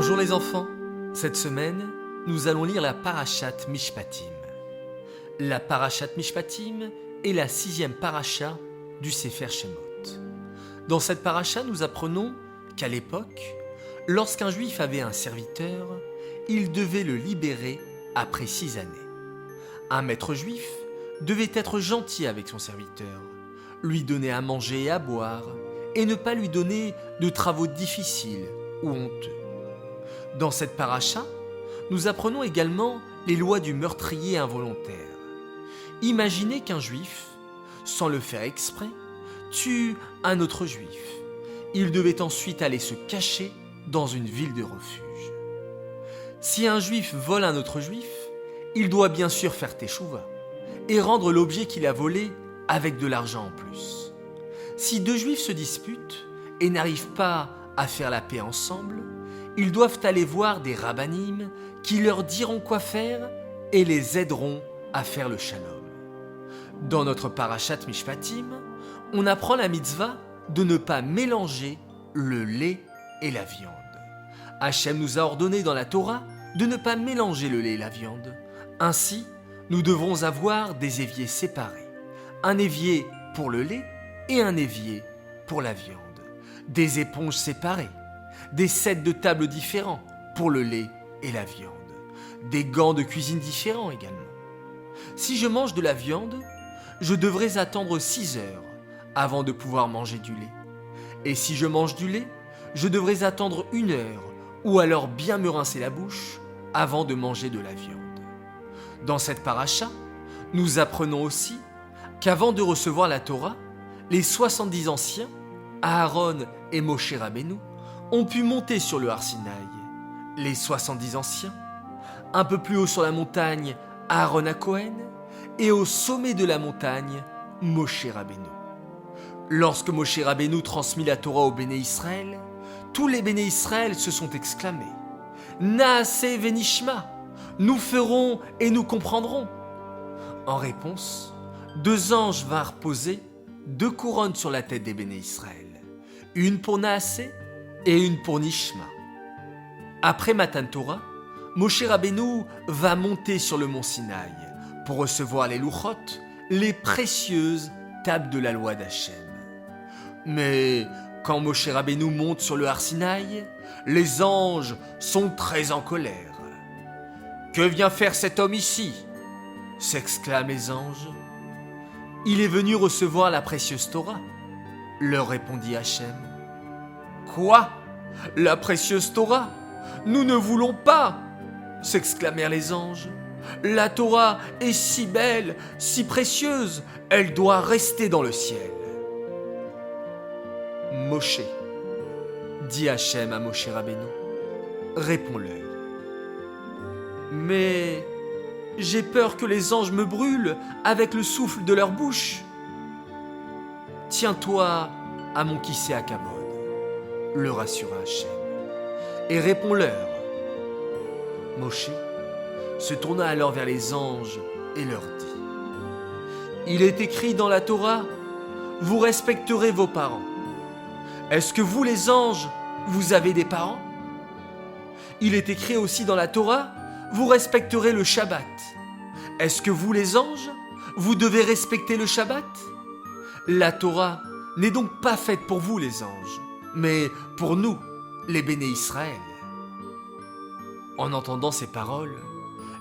Bonjour les enfants, cette semaine, nous allons lire la Parashat Mishpatim. La Parashat Mishpatim est la 6e paracha du Sefer Shemot. Dans cette paracha, nous apprenons qu'à l'époque, lorsqu'un juif avait un serviteur, il devait le libérer après 6 années. Un maître juif devait être gentil avec son serviteur, lui donner à manger et à boire, et ne pas lui donner de travaux difficiles ou honteux. Dans cette paracha, nous apprenons également les lois du meurtrier involontaire. Imaginez qu'un juif, sans le faire exprès, tue un autre juif. Il devait ensuite aller se cacher dans une ville de refuge. Si un juif vole un autre juif, il doit bien sûr faire teshuva et rendre l'objet qu'il a volé avec de l'argent en plus. Si deux juifs se disputent et n'arrivent pas à faire la paix ensemble, ils doivent aller voir des rabbanim qui leur diront quoi faire et les aideront à faire le shalom. Dans notre parashat Mishpatim, on apprend la mitzvah de ne pas mélanger le lait et la viande. Hachem nous a ordonné dans la Torah de ne pas mélanger le lait et la viande. Ainsi, nous devrons avoir des éviers séparés. Un évier pour le lait et un évier pour la viande. Des éponges séparées. Des sets de table différents pour le lait et la viande. Des gants de cuisine différents également. Si je mange de la viande, je devrais attendre 6 heures avant de pouvoir manger du lait. Et si je mange du lait, je devrais attendre 1 heure ou alors bien me rincer la bouche avant de manger de la viande. Dans cette paracha, nous apprenons aussi qu'avant de recevoir la Torah, les 70 anciens, Aaron et Moshe Rabbeinu, ont pu monter sur le Har Sinaï. Les 70 anciens, un peu plus haut sur la montagne, Aaron à Cohen, et au sommet de la montagne, Moshe Rabbeinu. Lorsque Moshe Rabbeinu transmit la Torah au Béné Israël, tous les Béné Israël se sont exclamés « Naaseh venishma » nous ferons et nous comprendrons. En réponse, 2 anges vinrent poser 2 couronnes sur la tête des Béné Israël, une pour Naaseh et une pour Nishma. Après Matan Torah, Moshe Rabbeinu va monter sur le mont Sinaï pour recevoir les louchot, les précieuses tables de la loi d'Hachem. Mais quand Moshe Rabbeinu monte sur le Har Sinaï, les anges sont très en colère. « Que vient faire cet homme ici ?» s'exclament les anges. « Il est venu recevoir la précieuse Torah », leur répondit Hachem. « Quoi ? La précieuse Torah ? Nous ne voulons pas !» s'exclamèrent les anges. « La Torah est si belle, si précieuse, elle doit rester dans le ciel. » Moshe, dit Hachem à Moshe Rabbeinu, réponds-leur. « Mais j'ai peur que les anges me brûlent avec le souffle de leur bouche. »« Tiens-toi à mon kissé à Kavod, » le rassura Hachem, et réponds-leur. Moshe se tourna alors vers les anges et leur dit : « Il est écrit dans la Torah, vous respecterez vos parents. Est-ce que vous, les anges, vous avez des parents ? Il est écrit aussi dans la Torah, vous respecterez le Shabbat. Est-ce que vous, les anges, vous devez respecter le Shabbat ? La Torah n'est donc pas faite pour vous, les anges, mais pour nous, les Béné Israël. » En entendant ces paroles,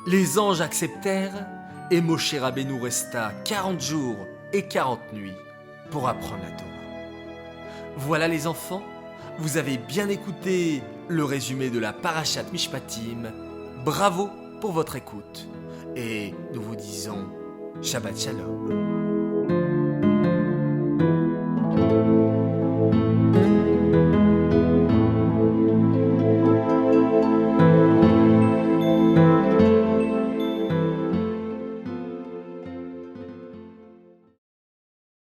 les anges acceptèrent et Moshe Rabbeinu resta 40 jours et 40 nuits pour apprendre la Torah. Voilà les enfants, vous avez bien écouté le résumé de la Parashat Mishpatim. Bravo pour votre écoute et nous vous disons Shabbat Shalom.